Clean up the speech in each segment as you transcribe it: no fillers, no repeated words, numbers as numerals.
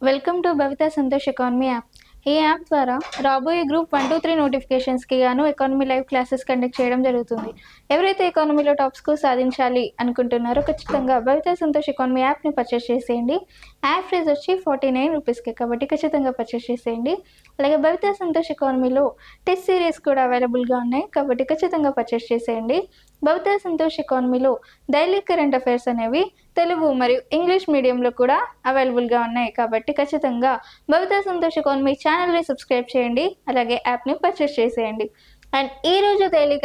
Welcome to Bhavita Santosh economy app. ఈ app ద్వారా రాబోయే గ్రూప్ 1, 2, 3 నోటిఫికేషన్స్కి గాను ఎకానమీ లైవ్ క్లాసెస్ కండక్ట్ చేయడం జరుగుతుంది. ఎవరైతే ఎకానమీలో టాప్స్కు సాధించాలి అనుకుంటున్నారో ఖచ్చితంగా భవిత సంతోష్ ఎకానమీ యాప్ని పర్చేస్ చేసేయండి. యాప్ ప్రైస్ వచ్చి 49 రూపీస్కి, కాబట్టి ఖచ్చితంగా పర్చేస్ చేసేయండి. అలాగే భవిత సంతోష్ ఎకానమీలో టెస్ట్ సిరీస్ కూడా అవైలబుల్గా ఉన్నాయి, కాబట్టి ఖచ్చితంగా పర్చేస్ చేసేయండి. భవిత సంతోష్ ఎకానమీలో డైలీ కరెంట్ అఫైర్స్ అనేవి తెలుగు మరియు ఇంగ్లీష్ మీడియంలో కూడా అవైలబుల్గా ఉన్నాయి, కాబట్టి ఖచ్చితంగా భవిత సంతోష్ ఎకానమీ ఛానల్ని సబ్స్క్రైబ్ చేయండి. అలాగే యాప్ని పర్చేస్ చేసేయండి. అండ్ ఈరోజు డైలీ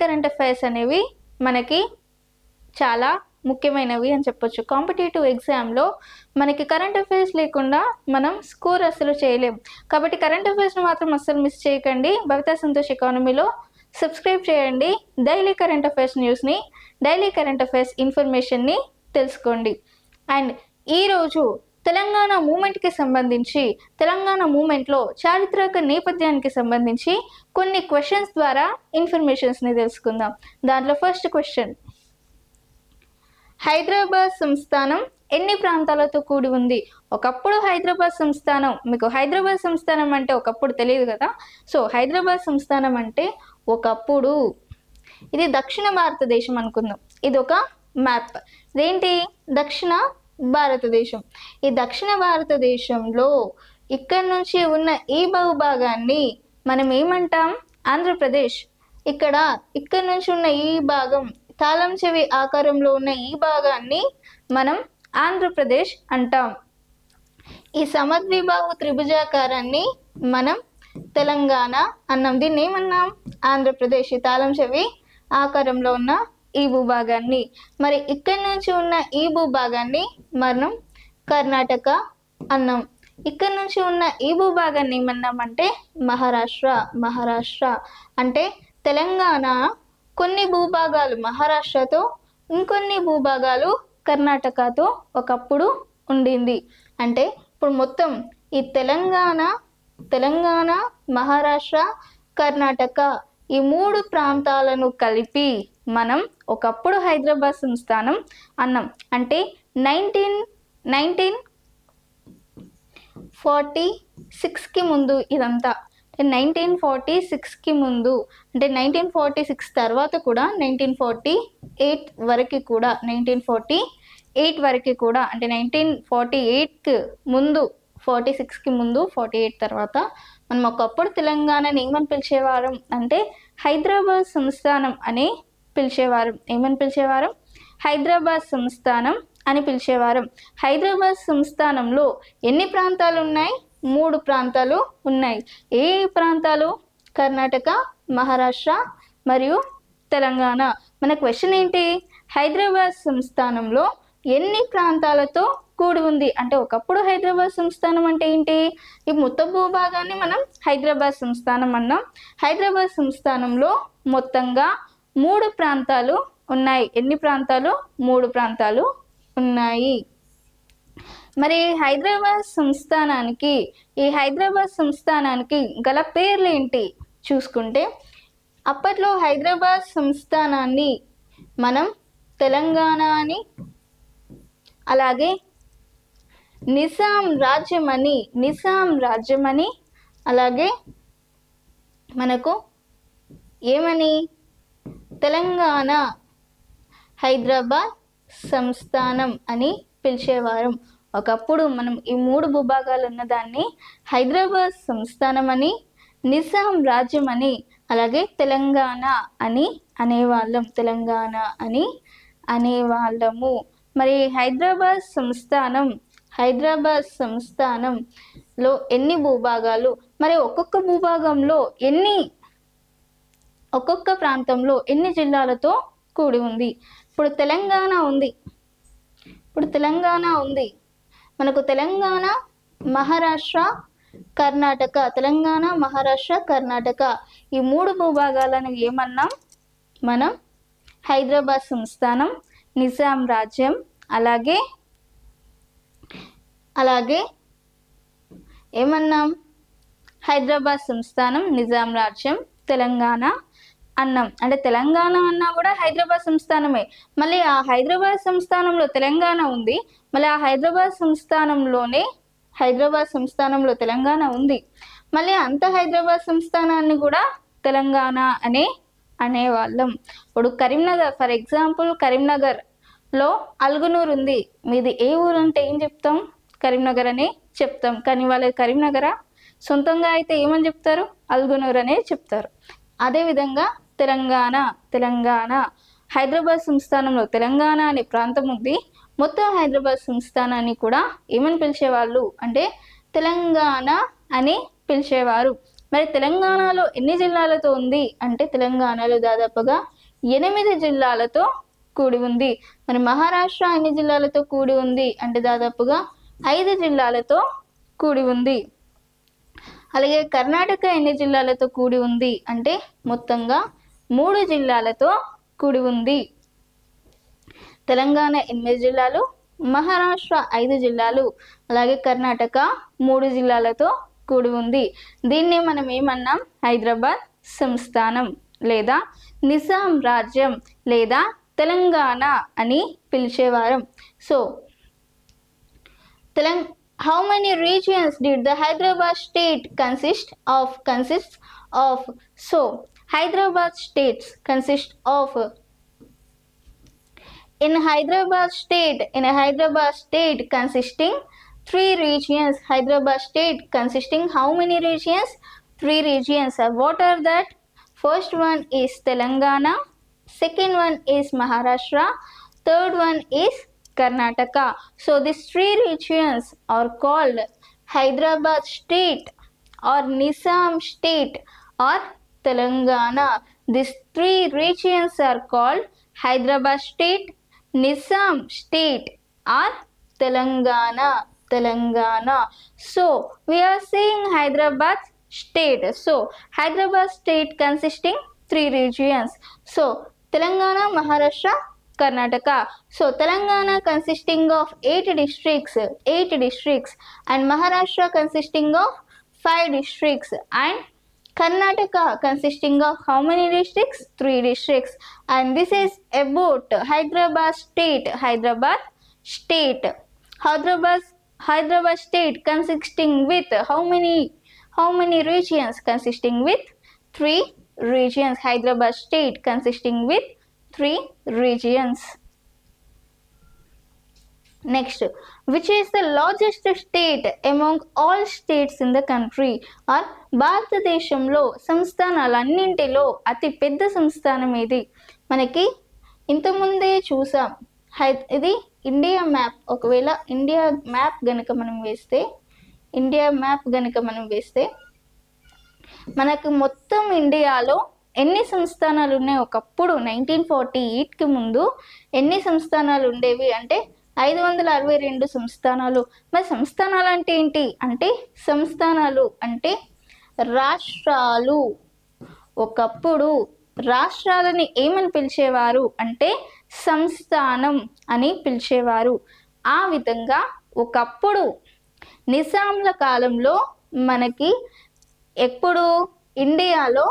కరెంట్ అఫైర్స్ అనేవి మనకి చాలా ముఖ్యమైనవి అని చెప్పొచ్చు. కాంపిటేటివ్ ఎగ్జామ్లో మనకి కరెంట్ అఫైర్స్ లేకుండా మనం స్కోర్ అసలు చేయలేం, కాబట్టి కరెంట్ అఫైర్స్ని మాత్రం అస్సలు మిస్ చేయకండి. భవిత సంతోష్ ఎకానమీలో సబ్స్క్రైబ్ చేయండి. డైలీ కరెంట్ అఫైర్స్ న్యూస్ని, డైలీ కరెంట్ అఫైర్స్ ఇన్ఫర్మేషన్ని తెలుసుకోండి. అండ్ ఈరోజు తెలంగాణ మూమెంట్కి సంబంధించి, తెలంగాణ మూమెంట్లో చారిత్రక నేపథ్యానికి సంబంధించి కొన్ని క్వశ్చన్స్ ద్వారా ఇన్ఫర్మేషన్స్ని తెలుసుకుందాం. దాంట్లో ఫస్ట్ క్వశ్చన్, హైదరాబాద్ సంస్థానం ఎన్ని ప్రాంతాలతో కూడి ఉంది? ఒకప్పుడు హైదరాబాద్ సంస్థానం, మీకు హైదరాబాద్ సంస్థానం అంటే ఒకప్పుడు తెలియదు కదా. సో హైదరాబాద్ సంస్థానం అంటే ఒకప్పుడు, ఇది దక్షిణ భారతదేశం అనుకుందాం. ఇది ఒక మ్యాప్. ఇదేంటి? దక్షిణ భారతదేశం. ఈ దక్షిణ భారతదేశంలో ఇక్కడ నుంచి ఉన్న ఈ భూభాగాన్ని మనం ఏమంటాం? ఆంధ్రప్రదేశ్. ఇక్కడ నుంచి ఉన్న ఈ భాగం, తాళం చెవి ఆకారంలో ఉన్న ఈ భాగాన్ని మనం ఆంధ్రప్రదేశ్ అంటాం. ఈ సమద్విబాహు త్రిభుజాకారాన్ని మనం తెలంగాణ అన్నాం. దీన్ని ఏమన్నాం? ఆంధ్రప్రదేశ్. ఈ తాళం చెవి ఆకారంలో ఉన్న ఈ భూభాగాన్ని. మరి ఇక్కడి నుంచి ఉన్న ఈ భూభాగాన్ని మనం కర్ణాటక అన్నాం. ఇక్కడ నుంచి ఉన్న ఈ భూభాగాన్ని ఏమన్నామంటే మహారాష్ట్ర. అంటే తెలంగాణ కొన్ని భూభాగాలు మహారాష్ట్రతో, ఇంకొన్ని భూభాగాలు కర్ణాటకతో ఒకప్పుడు ఉండింది. అంటే ఇప్పుడు మొత్తం ఈ తెలంగాణ, మహారాష్ట్ర, కర్ణాటక ఈ 3 ప్రాంతాలను కలిపి మనం ఒకప్పుడు హైదరాబాద్ సంస్థానం అన్నాం. అంటే 1946కి ముందు ఇదంతా. 1946కి ముందు అంటే 1946 తర్వాత కూడా 1948 వరకు కూడా, 1948 వరకు కూడా, అంటే 1948కి ముందు, 46కి ముందు, 48 తర్వాత మనం ఒకప్పుడు తెలంగాణని ఏమని పిలిచేవారం అంటే హైదరాబాద్ సంస్థానం అని పిలిచేవారు. ఏమని పిలిచేవారు? హైదరాబాద్ సంస్థానం అని పిలిచేవారు. హైదరాబాద్ సంస్థానంలో ఎన్ని ప్రాంతాలు ఉన్నాయి? 3 ప్రాంతాలు ఉన్నాయి. ఏ ప్రాంతాలు? కర్ణాటక, మహారాష్ట్ర మరియు తెలంగాణ. మన క్వశ్చన్ ఏంటి? హైదరాబాద్ సంస్థానంలో ఎన్ని ప్రాంతాలతో కూడి ఉంది? అంటే ఒకప్పుడు హైదరాబాద్ సంస్థానం అంటే ఏంటి? ఈ మొత్తం భూభాగాన్ని మనం హైదరాబాద్ సంస్థానం అన్నాం. హైదరాబాద్ సంస్థానంలో మొత్తంగా 3 ప్రాంతాలు ఉన్నాయి. ఎన్ని ప్రాంతాలు? 3 ప్రాంతాలు ఉన్నాయి. మరి ఈ హైదరాబాద్ సంస్థానానికి గల పేర్లు ఏంటి చూసుకుంటే, అప్పట్లో హైదరాబాద్ సంస్థానాన్ని మనం తెలంగాణ అని, అలాగే నిజాం రాజ్యం అని, అలాగే మనకు ఏమని? తెలంగాణ హైదరాబాద్ సంస్థానం అని పిలిచేవారు. ఒకప్పుడు మనం ఈ 3 భూభాగాలు ఉన్నదాన్ని హైదరాబాద్ సంస్థానం అని, నిజాం రాజ్యం అని, అలాగే తెలంగాణ అని అనేవాళ్ళము. మరి హైదరాబాద్ సంస్థానంలో ఎన్ని భూభాగాలు? మరి ఒక్కొక్క ప్రాంతంలో ఎన్ని జిల్లాలతో కూడి ఉంది? ఇప్పుడు తెలంగాణ ఉంది. మనకు తెలంగాణ, మహారాష్ట్ర, కర్ణాటక, ఈ 3 భూభాగాలను ఏమన్నాం మనం? హైదరాబాద్ సంస్థానం, నిజాం రాజ్యం, అలాగే ఏమన్నాం? హైదరాబాద్ సంస్థానం, నిజాం రాజ్యం, తెలంగాణ అన్నాం. అంటే తెలంగాణ అన్నా కూడా హైదరాబాద్ సంస్థానమే. మళ్ళీ ఆ హైదరాబాద్ సంస్థానంలో తెలంగాణ ఉంది, మళ్ళీ ఆ హైదరాబాద్ సంస్థానంలో తెలంగాణ ఉంది. మళ్ళీ అంత హైదరాబాద్ సంస్థానాన్ని కూడా తెలంగాణ అనేవాళ్ళం. ఇప్పుడు కరీంనగర్, ఫర్ ఎగ్జాంపుల్ కరీంనగర్లో అల్గునూరు ఉంది. మీది ఏ ఊరు అంటే ఏం చెప్తాం? కరీంనగర్ అని చెప్తాం. కానీ వాళ్ళ కరీంనగరా? సొంతంగా అయితే ఏమని చెప్తారు? అల్గునూరు అనే చెప్తారు. అదేవిధంగా తెలంగాణ హైదరాబాద్ సంస్థానంలో తెలంగాణ అనే ప్రాంతం ఉంది. మొత్తం హైదరాబాద్ సంస్థానాన్ని కూడా ఏమని పిలిచేవాళ్ళు అంటే తెలంగాణ అని పిలిచేవారు. మరి తెలంగాణలో ఎన్ని జిల్లాలతో ఉంది అంటే తెలంగాణలో దాదాపుగా 8 జిల్లాలతో కూడి ఉంది. మరి మహారాష్ట్ర ఎన్ని జిల్లాలతో కూడి ఉంది అంటే దాదాపుగా 5 జిల్లాలతో కూడి ఉంది. అలాగే కర్ణాటక ఎన్ని జిల్లాలతో కూడి ఉంది అంటే మొత్తంగా 3 జిల్లాలతో కూడి ఉంది. తెలంగాణ 8 జిల్లాలు, మహారాష్ట్ర 5 జిల్లాలు, అలాగే కర్ణాటక 3 జిల్లాలతో కూడి ఉంది. దీన్నే మనం ఏమన్నాం? హైదరాబాద్ సంస్థానం లేదా నిజాం రాజ్యం లేదా తెలంగాణ అని పిలిచేవారం. So how many regions did the Hyderabad state consists of? So Hyderabad states consist of in Hyderabad state consisting 3 regions. Hyderabad state consisting how many regions? 3 regions. What are that? First one is Telangana, second one is Maharashtra, third one is Karnataka. So these 3 regions are called Hyderabad state or Nizam state or Telangana. These 3 regions are called Hyderabad state, Nizam state or Telangana. So we are seeing Hyderabad state. So Hyderabad state consisting 3 regions. So Telangana, Maharashtra, Karnataka. So Telangana consisting of 8 districts and Maharashtra consisting of 5 districts and Karnataka consisting of how many districts? 3 districts. And this is about Hyderabad state. Hyderabad state consisting with how many regions? Consisting with 3 regions. Hyderabad state consisting with 3 regions. Next, which is the largest state among all states in the country? or భారతదేశంలో సంస్థానాలన్నింటిలో అతి పెద్ద సంస్థానం ఏది? మనకి ఇంతకుముందే చూసాం. ఇది India map. ఒకవేళ ఇండియా మ్యాప్ గనుక మనం వేస్తే మనకు మొత్తం ఇండియాలో ఎన్ని సంస్థానాలు ఉన్నాయి? ఒకప్పుడు 1948కి ముందు ఎన్ని సంస్థానాలు ఉండేవి అంటే 562 సంస్థానాలు. మరి సంస్థానాలు అంటే ఏంటి అంటే సంస్థానాలు అంటే రాష్ట్రాలు. ఒకప్పుడు రాష్ట్రాలని ఏమని పిలిచేవారు అంటే సంస్థానం అని పిలిచేవారు. ఆ విధంగా ఒకప్పుడు నిజాంల కాలంలో మనకి ఎప్పుడు ఇండియాలో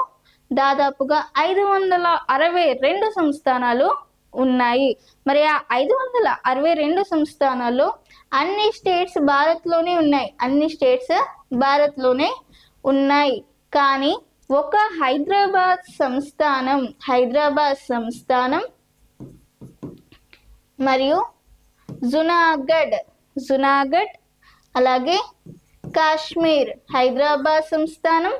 దాదాపుగా 562 సంస్థానాలు ఉన్నాయి. మరి ఆ 562 సంస్థానాల్లో అన్ని స్టేట్స్ భారత్లోనే ఉన్నాయి. కానీ ఒక హైదరాబాద్ సంస్థానం మరియు జునాగఢ్ అలాగే కాశ్మీర్, హైదరాబాద్ సంస్థానం,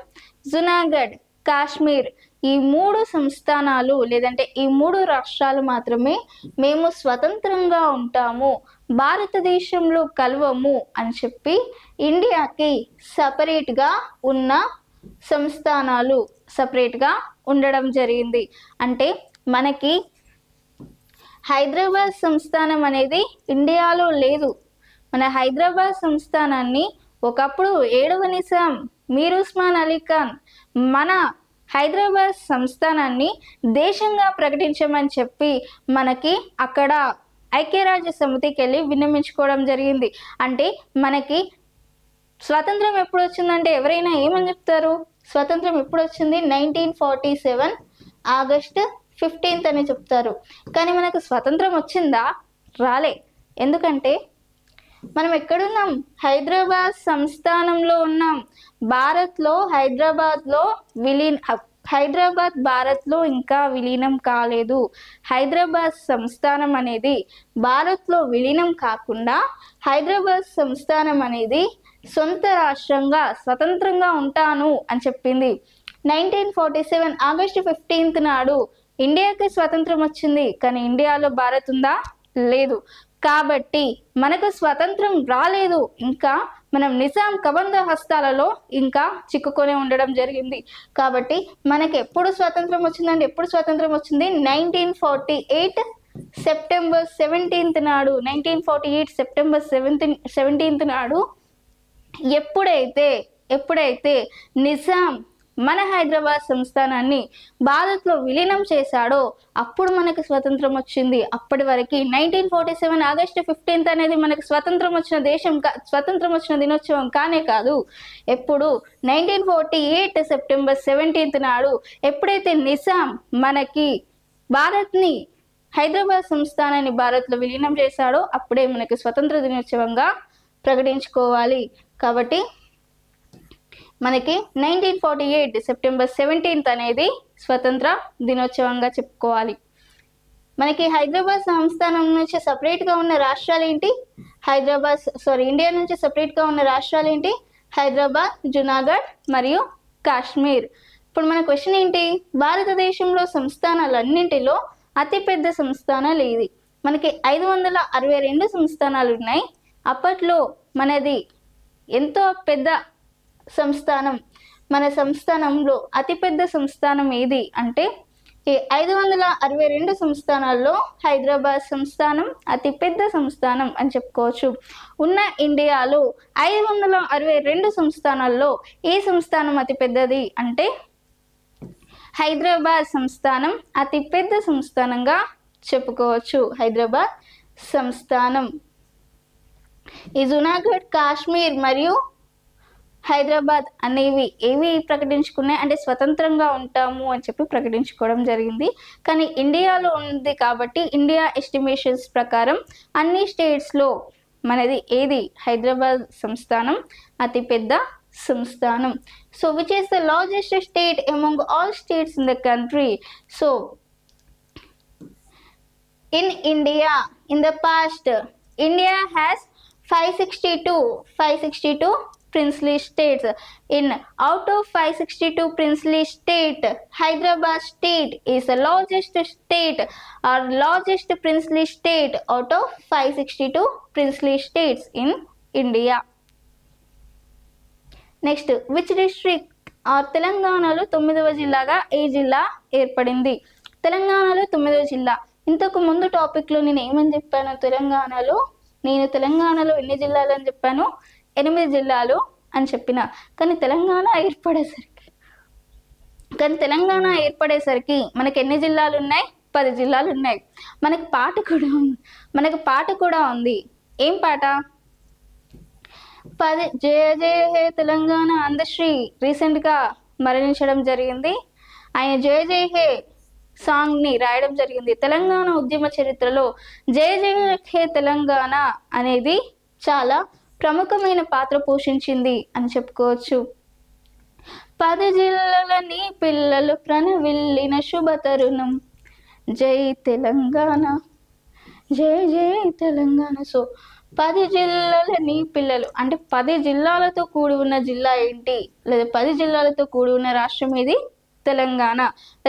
జునాగఢ్, కాశ్మీర్ ఈ 3 సంస్థానాలు లేదంటే ఈ 3 రాష్ట్రాలు మాత్రమే మేము స్వతంత్రంగా ఉంటాము, భారతదేశంలో కలవము అని చెప్పి ఇండియాకి సపరేట్గా ఉన్న సంస్థానాలు సపరేట్గా ఉండడం జరిగింది. అంటే మనకి హైదరాబాద్ సంస్థానం అనేది ఇండియాలో లేదు. మన హైదరాబాద్ సంస్థానాన్ని ఒకప్పుడు 7వ నిజాం మీర్ ఉస్మాన్ అలీ ఖాన్ మన హైదరాబాద్ సంస్థానాన్ని దేశంగా ప్రకటించమని చెప్పి మనకి అక్కడ ఐక్యరాజ్య సమితికి వెళ్ళి విన్నవించుకోవడం జరిగింది. అంటే మనకి స్వాతంత్రం ఎప్పుడు వచ్చిందంటే ఎవరైనా ఏమని చెప్తారు? స్వతంత్రం ఎప్పుడు వచ్చింది? 1947 ఆగస్టు 15 అని చెప్తారు. కానీ మనకు స్వతంత్రం వచ్చిందా? రాలే. ఎందుకంటే మనం ఎక్కడున్నాం? హైదరాబాద్ సంస్థానంలో ఉన్నాం. భారత్లో హైదరాబాద్ భారత్లో ఇంకా విలీనం కాలేదు. హైదరాబాద్ సంస్థానం అనేది భారత్లో విలీనం కాకుండా హైదరాబాద్ సంస్థానం అనేది సొంత రాష్ట్రంగా స్వతంత్రంగా ఉంటాను అని చెప్పింది. 1947 ఆగస్టు 15 నాడు ఇండియాకి స్వతంత్రం వచ్చింది. కానీ ఇండియాలో భారత్ ఉందా? లేదు. కాబట్టి మనకు స్వతంత్రం రాలేదు. ఇంకా మనం నిజాం కబంధ హస్తాలలో ఇంకా చిక్కుకొని ఉండడం జరిగింది. కాబట్టి మనకి ఎప్పుడు స్వతంత్రం వచ్చిందండి? ఎప్పుడు స్వతంత్రం వచ్చింది? 1948 సెప్టెంబర్ 17 నాడు. 1948 సెప్టెంబర్ 17 నాడు ఎప్పుడైతే నిజాం మన హైదరాబాద్ సంస్థానాన్ని భారత్లో విలీనం చేశాడో అప్పుడు మనకు స్వతంత్రం వచ్చింది. అప్పటి వరకు 1947 ఆగస్టు 15 అనేది మనకు స్వతంత్రం వచ్చిన దినోత్సవం కానే కాదు. ఎప్పుడు 1948 సెప్టెంబర్ 17 నాడు ఎప్పుడైతే నిజాం మనకి భారత్ని హైదరాబాద్ సంస్థానాన్ని భారత్లో విలీనం చేశాడో అప్పుడే మనకి స్వతంత్ర దినోత్సవంగా ప్రకటించుకోవాలి. కాబట్టి మనకి 1948 సెప్టెంబర్ 17 అనేది స్వతంత్ర దినోత్సవంగా చెప్పుకోవాలి. మనకి హైదరాబాద్ సంస్థానం నుంచి సపరేట్గా ఉన్న రాష్ట్రాలు ఏంటి? ఇండియా నుంచి సపరేట్గా ఉన్న రాష్ట్రాలు ఏంటి? హైదరాబాద్, జునాగఢ్ మరియు కాశ్మీర్. ఇప్పుడు మన క్వశ్చన్ ఏంటి? భారతదేశంలో సంస్థానాలన్నింటిలో అతిపెద్ద సంస్థానాలు ఏది? మనకి 562 సంస్థానాలు ఉన్నాయి. అప్పట్లో మనది ఎంతో పెద్ద సంస్థానం. మన సంస్థానంలో అతిపెద్ద సంస్థానం ఏది అంటే ఈ 562 సంస్థానాల్లో హైదరాబాద్ సంస్థానం అతిపెద్ద సంస్థానం అని చెప్పుకోవచ్చు. ఉన్న ఇండియాలో 562 సంస్థానాల్లో ఏ సంస్థానం అతిపెద్దది అంటే హైదరాబాద్ సంస్థానం అతిపెద్ద సంస్థానంగా చెప్పుకోవచ్చు. హైదరాబాద్ సంస్థానం. ఈ జునాగఢ్, కాశ్మీర్ మరియు హైదరాబాద్ అనేవి ఏవి ప్రకటించుకున్నాయి అంటే స్వతంత్రంగా ఉంటాము అని చెప్పి ప్రకటించుకోవడం జరిగింది. కానీ ఇండియాలో ఉంది కాబట్టి ఇండియా ఎస్టిమేషన్స్ ప్రకారం అన్ని స్టేట్స్లో మనది ఏది? హైదరాబాద్ సంస్థానం అతిపెద్ద సంస్థానం. So which is the largest state among all states in the country? So in India, in the past, India has 562 princely states. Out of 562 princely state, Hyderabad state is the largest state or largest princely state out of 562 princely states in India. Next, which district or తెలంగాణలో 9వ జిల్లాగా ఏ జిల్లా ఏర్పడింది? తెలంగాణలో 9వ జిల్లా. ఇంతకు ముందు టాపిక్లో నేను ఏమని చెప్పాను? తెలంగాణలో ఎన్ని జిల్లాలు అని చెప్పాను? 8 జిల్లాలు అని చెప్పిన. కానీ తెలంగాణ ఏర్పడేసరికి మనకి ఎన్ని జిల్లాలు ఉన్నాయి? 10 జిల్లాలు ఉన్నాయి. మనకి పాట కూడా ఉంది. ఏం పాట? జయ జయ హే తెలంగాణ అందశ్రీ రీసెంట్గా మరణించడం జరిగింది. ఆయన జయ జయ హే సాంగ్ని రాయడం జరిగింది. తెలంగాణ ఉద్యమ చరిత్రలో జయ జయ హే తెలంగాణ అనేది చాలా ప్రముఖమైన పాత్ర పోషించింది అని చెప్పుకోవచ్చు. 10 జిల్లాలని పిల్లలు ప్రణవిల్లిన శుభ తరుణం, జై తెలంగాణ, జై జై తెలంగాణ. సో 10 జిల్లాలని పిల్లలు అంటే 10 జిల్లాలతో కూడి ఉన్న జిల్లా ఏంటి? లేదా 10 జిల్లాలతో కూడి ఉన్న రాష్ట్రం ఏది? తెలంగాణ.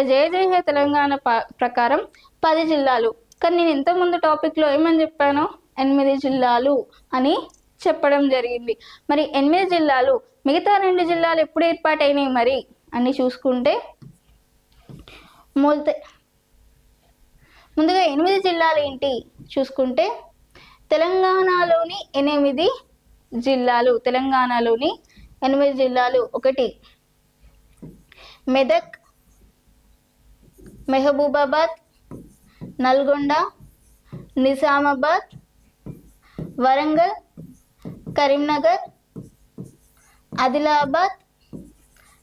జయ జయ హే తెలంగాణ ప్రకారం 10 జిల్లాలు. కానీ నేను ఇంతకుముందు టాపిక్లో ఏమని చెప్పాను? 8 జిల్లాలు అని చెప్పడం జరిగింది. మరి 8 జిల్లాలు, మిగతా 2 జిల్లాలు ఎప్పుడు ఏర్పాటైనాయి మరి అని చూసుకుంటే ముందుగా 8 జిల్లాలు ఏంటి చూసుకుంటే తెలంగాణలోని 8 జిల్లాలు. 1 మెదక్, మహబూబాబాద్, నల్గొండ, నిజామాబాద్, వరంగల్, కరీంనగర్, ఆదిలాబాద్,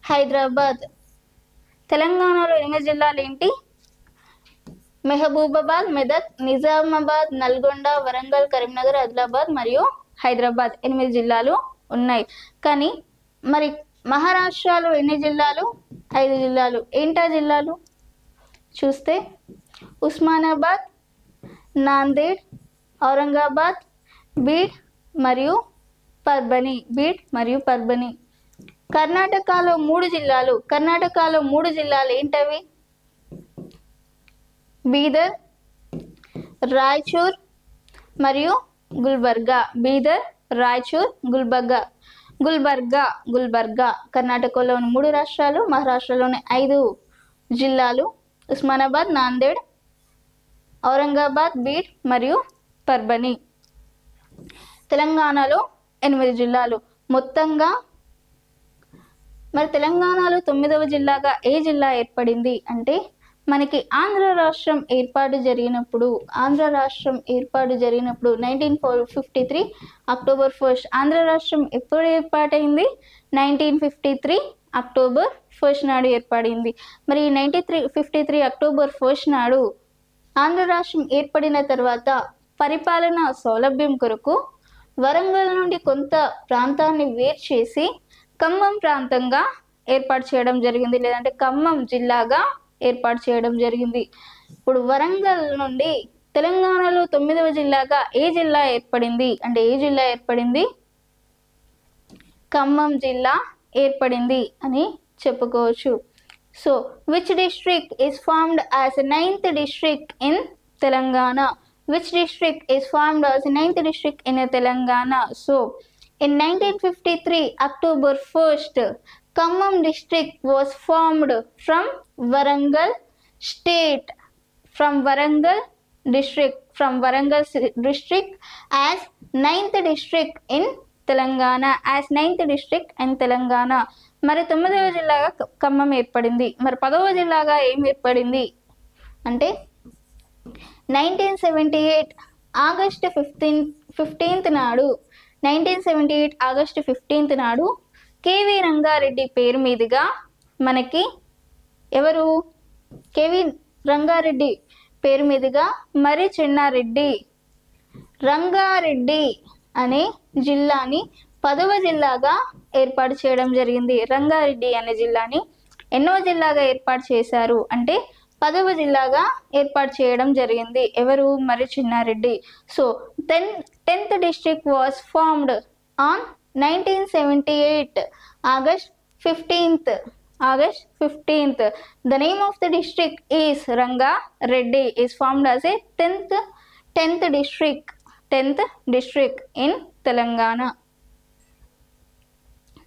హైదరాబాద్. తెలంగాణలో 8 జిల్లాలు ఏంటి? మహబూబాబాద్, మెదక్, నిజామాబాద్, నల్గొండ, వరంగల్, కరీంనగర్, ఆదిలాబాద్ మరియు హైదరాబాద్ 8 జిల్లాలు ఉన్నాయి. కానీ మరి మహారాష్ట్రలో ఎన్ని జిల్లాలు? 5 జిల్లాలు. ఏంటా జిల్లాలు చూస్తే ఉస్మానాబాద్, నాందేడ్, ఔరంగాబాద్, బీడ్ మరియు పర్బని. కర్ణాటకలో 3 జిల్లాలు. ఏంటవి? బీదర్, రాయచూర్ మరియు గుల్బర్గా. గుల్బర్గా కర్ణాటకలోని 3 రాష్ట్రాలు, మహారాష్ట్రలోని 5 జిల్లాలు: ఉస్మానాబాద్, నాందేడ్, ఔరంగాబాద్, బీడ్ మరియు పర్బని. తెలంగాణలో 8 జిల్లాలు మొత్తంగా. మరి తెలంగాణలో 9వ జిల్లాగా ఏ జిల్లా ఏర్పడింది అంటే మనకి ఆంధ్ర రాష్ట్రం ఏర్పాటు జరిగినప్పుడు 1953 అక్టోబర్ 1 ఆంధ్ర రాష్ట్రం ఎప్పుడు ఏర్పాటైంది? 1953 అక్టోబర్ 1 నాడు ఏర్పడింది. మరి 1953 అక్టోబర్ 1 నాడు ఆంధ్ర రాష్ట్రం ఏర్పడిన తర్వాత పరిపాలన సౌలభ్యం కొరకు వరంగల్ నుండి కొంత ప్రాంతాన్ని వేరు చేసి ఖమ్మం ప్రాంతంగా ఏర్పాటు చేయడం జరిగింది, లేదంటే ఖమ్మం జిల్లాగా ఏర్పాటు చేయడం జరిగింది. ఇప్పుడు వరంగల్ నుండి తెలంగాణలో 9వ జిల్లాగా ఏ జిల్లా ఏర్పడింది? ఖమ్మం జిల్లా ఏర్పడింది అని చెప్పుకోవచ్చు. So which district is formed as 9th district in Telangana? So in 1953 October 1st, Khammam district was formed from Warangal district as 9th district in Telangana. మరి 9వ జిల్లాగా ఖమ్మం ఏర్పడింది. మరి 10వ జిల్లాగా ఏం ఏర్పడింది అంటే 1978 ఆగస్టు 15th నాడు కేవి రంగారెడ్డి పేరు మీదుగా మనకి కేవి రంగారెడ్డి పేరు మీదుగా మరి చెన్నారెడ్డి రంగారెడ్డి అనే జిల్లాని 10వ జిల్లాగా ఏర్పాటు చేయడం జరిగింది. రంగారెడ్డి అనే జిల్లాని ఎన్నో జిల్లాగా ఏర్పాటు చేశారు అంటే 10వ జిల్లాగా ఏర్పాటు చేయడం జరిగింది. మరి Chennareddy. So 10th district was formed on 1978 August 15th. The name of the district is Rangareddy, is formed as a 10th district in Telangana.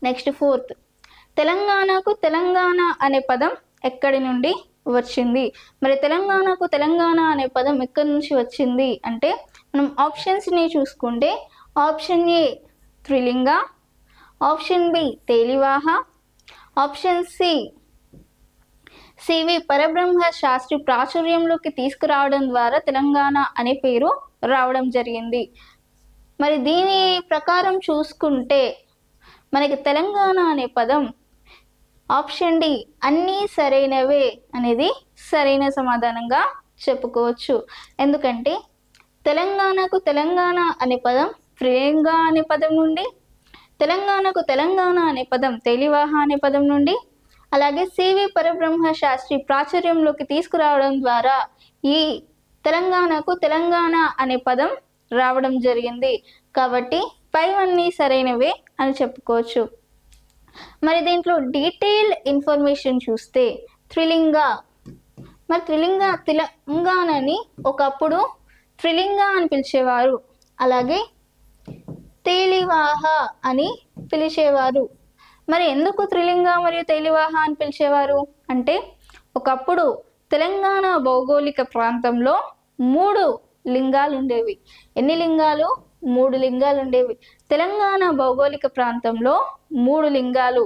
Next 4th, తెలంగాణకు తెలంగాణ అనే పదం ఎక్కడి నుండి వచ్చింది? మరి తెలంగాణకు తెలంగాణ అనే పదం ఎక్కడి నుంచి వచ్చింది అంటే మనం ఆప్షన్స్ని చూసుకుంటే option A Trilinga, option B Telivaha, option C Parabrahma Sastri ప్రాచుర్యంలోకి తీసుకురావడం ద్వారా తెలంగాణ అనే పేరు రావడం జరిగింది. మరి దీని ప్రకారం చూసుకుంటే మనకి తెలంగాణ అనే పదం ఆప్షన్ డి అన్నీ సరైనవే అనేది సరైన సమాధానంగా చెప్పుకోవచ్చు. ఎందుకంటే తెలంగాణకు తెలంగాణ అనే పదం త్రిలింగ అనే పదం నుండి, తెలంగాణకు తెలంగాణ అనే పదం తేలివాహ అనే పదం నుండి, అలాగే సివి పరబ్రహ్మ శాస్త్రి ప్రాచుర్యంలోకి తీసుకురావడం ద్వారా ఈ తెలంగాణకు తెలంగాణ అనే పదం రావడం జరిగింది. కాబట్టి పైవన్నీ సరైనవే అని చెప్పుకోవచ్చు. మరి దీంట్లో డీటెయిల్ ఇన్ఫర్మేషన్ చూస్తే త్రిలింగ, మరి తెలంగాణని ఒకప్పుడు త్రిలింగ అని పిలిచేవారు, అలాగే తేలివాహ అని పిలిచేవారు. మరి ఎందుకు త్రిలింగ మరియు తేలివాహ అని పిలిచేవారు అంటే ఒకప్పుడు తెలంగాణ భౌగోళిక ప్రాంతంలో 3 లింగాలు ఉండేవి. ఎన్ని లింగాలు? 3 లింగాలు ఉండేవి. తెలంగాణ భౌగోళిక ప్రాంతంలో 3 లింగాలు.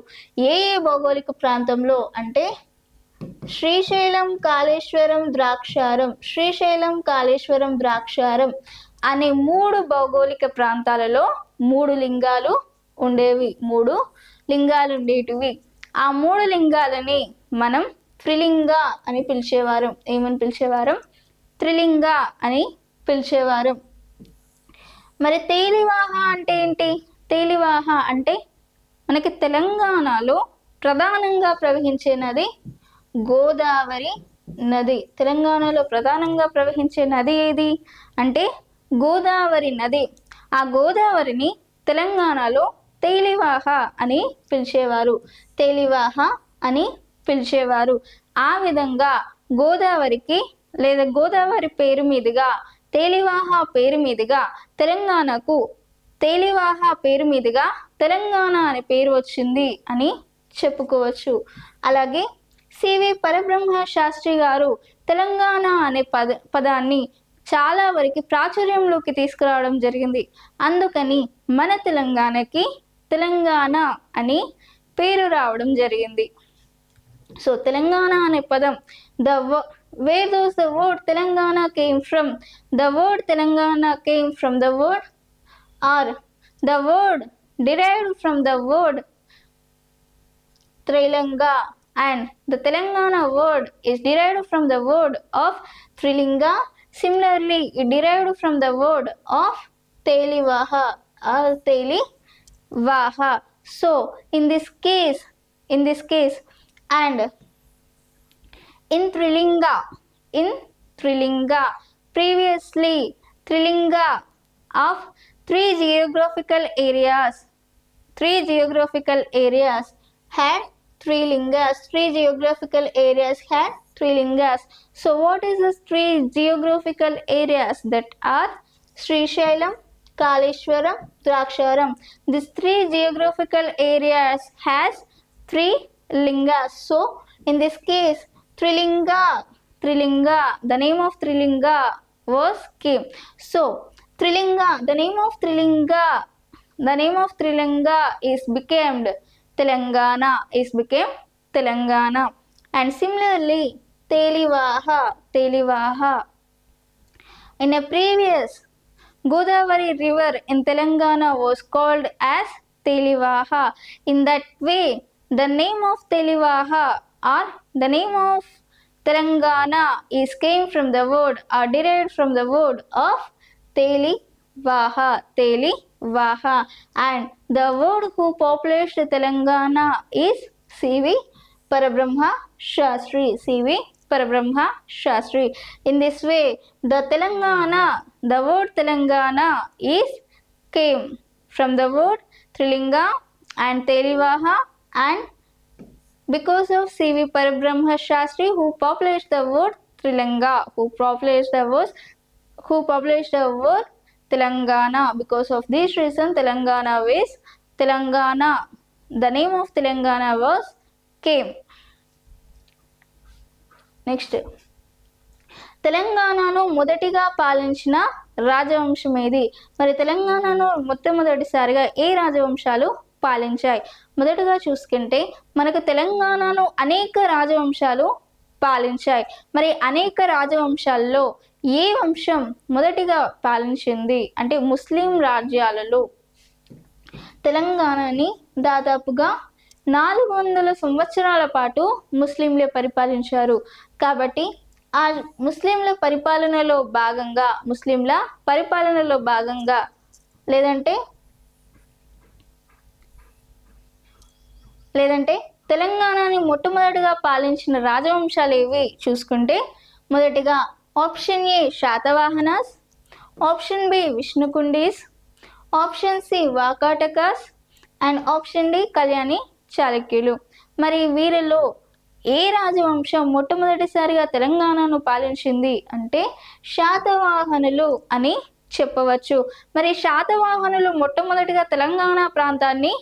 ఏ భౌగోళిక ప్రాంతంలో అంటే శ్రీశైలం, కాళేశ్వరం, ద్రాక్షారం అనే 3 భౌగోళిక ప్రాంతాలలో 3 లింగాలు ఉండేవి. 3 లింగాలు ఉండేటివి. ఆ 3 లింగాలని మనం త్రిలింగ అని పిలిచేవారు. ఏమని పిలిచేవారు? త్రిలింగ అని పిలిచేవారు. మరి తేలివాహ అంటే ఏంటి? తేలివాహ అంటే మనకి తెలంగాణలో ప్రధానంగా ప్రవహించే నది గోదావరి నది. తెలంగాణలో ప్రధానంగా ప్రవహించే నది ఏది అంటే గోదావరి నది. ఆ గోదావరిని తెలంగాణలో తేలివాహ అని పిలిచేవారు. తేలివాహ అని పిలిచేవారు. ఆ విధంగా గోదావరికి లేదా గోదావరి పేరు మీదుగా తేలివాహ పేరు మీదుగా తెలంగాణకు తేలివాహ పేరు మీదుగా తెలంగాణ అనే పేరు వచ్చింది అని చెప్పుకోవచ్చు. అలాగే సివి పరబ్రహ్మ శాస్త్రి గారు తెలంగాణ అనే పదాన్ని చాలా వరకు ప్రాచుర్యంలోకి తీసుకురావడం జరిగింది. అందుకని మన తెలంగాణకి తెలంగాణ అని పేరు రావడం జరిగింది. సో తెలంగాణ అనే పదం where does the word Telangana came from? The word Telangana came from the word derived from the word Trilanga, and the Telangana word is derived from the word of Trilinga. Similarly, it derived from the word of Telivaha or Telivaha. So in this case and in Trilinga, previously Trilinga of three geographical areas had three lingas. Three geographical areas had three lingas. So what is this three geographical areas? That are Srishailam, Kaleshwaram, Draksharam. These three geographical areas has three lingas. So in this case Trilinga, the name of Trilinga was came. So Trilinga, the name of Trilinga is became Telangana, and similarly Telivaha. In a previous, Godavari river in Telangana was called as Telivaha. In that way, the name of Telivaha or the name of Telangana is came from the word or derived from the word of Telivaha, and the word who populated Telangana is C.V. Parabrahma Shastri. In this way, the word Telangana is came from the word Trilinga and Telivaha, and because of C.V. Parabrahma Shastri who populated the word Trilinga, who populated the word Telangana. Because of this reason, the name of Telangana was came. Next, తెలంగాణను మొదటిగా పాలించిన రాజవంశం ఏది? మరి తెలంగాణను మొట్టమొదటిసారిగా ఏ రాజవంశాలు పాలించాయి? మొదటగా చూసుకుంటే మనకు తెలంగాణను అనేక రాజవంశాలు పాలించాయి. మరి అనేక రాజవంశాల్లో ఏ వంశం మొదటిగా పాలించింది అంటే ముస్లిం రాజ్యాలలో తెలంగాణని దాదాపుగా 400 సంవత్సరాల పాటు ముస్లింలే పరిపాలించారు. కాబట్టి ఆ ముస్లింల పరిపాలనలో భాగంగా లేదంటే తెలంగాణని మొట్టమొదటిగా పాలించిన రాజవంశాలు ఏవి చూసుకుంటే, మొదటిగా option A Satavahanas, option B Vishnukundis, option C Vakatakas and option D Kalyani చాళుక్యులు. మరి వీరిలో ఏ రాజవంశం మొట్టమొదటిసారిగా తెలంగాణను పాలించింది అంటే శాతవాహనులు అని చెప్పవచ్చు. మరి శాతవాహనులు మొట్టమొదటిగా తెలంగాణ ప్రాంతాన్ని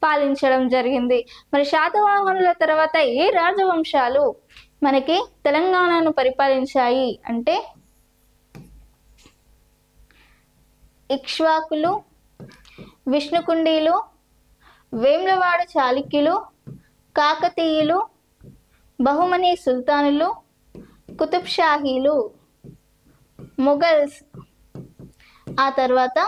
పాలించడం జరిగింది. మరి శాతవాహనుల తర్వాత ఏ రాజవంశాలు మనకి తెలంగాణను పరిపాలించాయి అంటే ఇక్ష్వాకులు, విష్ణుకుండీలు, వేములవాడ చాళుక్యులు, కాకతీయులు, బహుమనీ సుల్తానులు, కుతుబ్ షాహీలు, మొఘల్స్, ఆ తర్వాత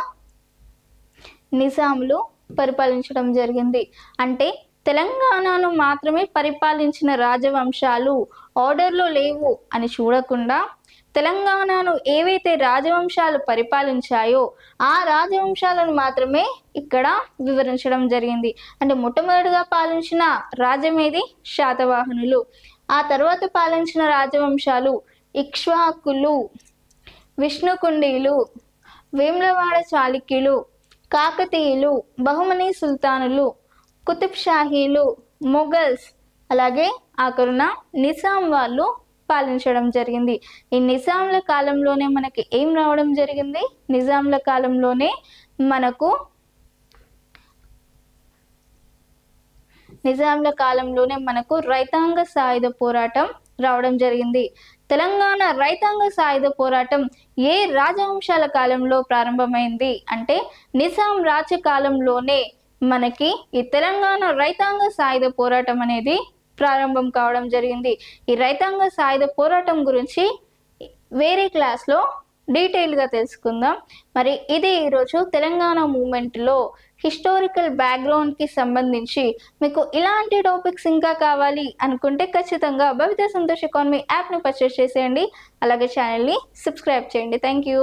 నిజాములు పరిపాలించడం జరిగింది. అంటే తెలంగాణను మాత్రమే పరిపాలించిన రాజవంశాలు ఆర్డర్లో లేవు అని చూడకుండా తెలంగాణను ఏవైతే రాజవంశాలు పరిపాలించాయో ఆ రాజవంశాలను మాత్రమే ఇక్కడ వివరించడం జరిగింది. అంటే మొట్టమొదటిగా పాలించిన రాజ్యం ఏది? శాతవాహనులు. ఆ తర్వాత పాలించిన రాజవంశాలు ఇక్ష్వాకులు, విష్ణుకుండీలు, వేములవాడ చాళుక్యులు, కాకతీయులు, బహుమనీ సుల్తానులు, కుతుబ్ షాహీలు, మొఘల్స్, అలాగే ఆఖరున నిజాం వాళ్ళు పాలించడం జరిగింది. ఈ నిజాంల కాలంలోనే మనకి ఏం రావడం జరిగింది? నిజాంల కాలంలోనే మనకు రైతాంగ సాయుధ పోరాటం రావడం జరిగింది. తెలంగాణ రైతాంగ సాయుధ పోరాటం ఏ రాజవంశాల కాలంలో ప్రారంభమైంది అంటే నిజాం రాజ్య కాలంలోనే మనకి ఈ తెలంగాణ రైతాంగ సాయుధ పోరాటం అనేది ప్రారంభం కావడం జరిగింది. ఈ రైతాంగ సాయుధ పోరాటం గురించి వేరే క్లాస్లో డీటెయిల్గా తెలుసుకుందాం. మరి ఇది ఈరోజు తెలంగాణ మూమెంట్లో హిస్టారికల్ బ్యాక్గ్రౌండ్కి సంబంధించి మీకు ఇలాంటి టాపిక్స్ ఇంకా కావాలి అనుకుంటే ఖచ్చితంగా భవిత సంతోష్ ఎకానమీ యాప్ని పర్చేస్ చేసేయండి. అలాగే ఛానల్ని సబ్స్క్రైబ్ చేయండి. Thank you.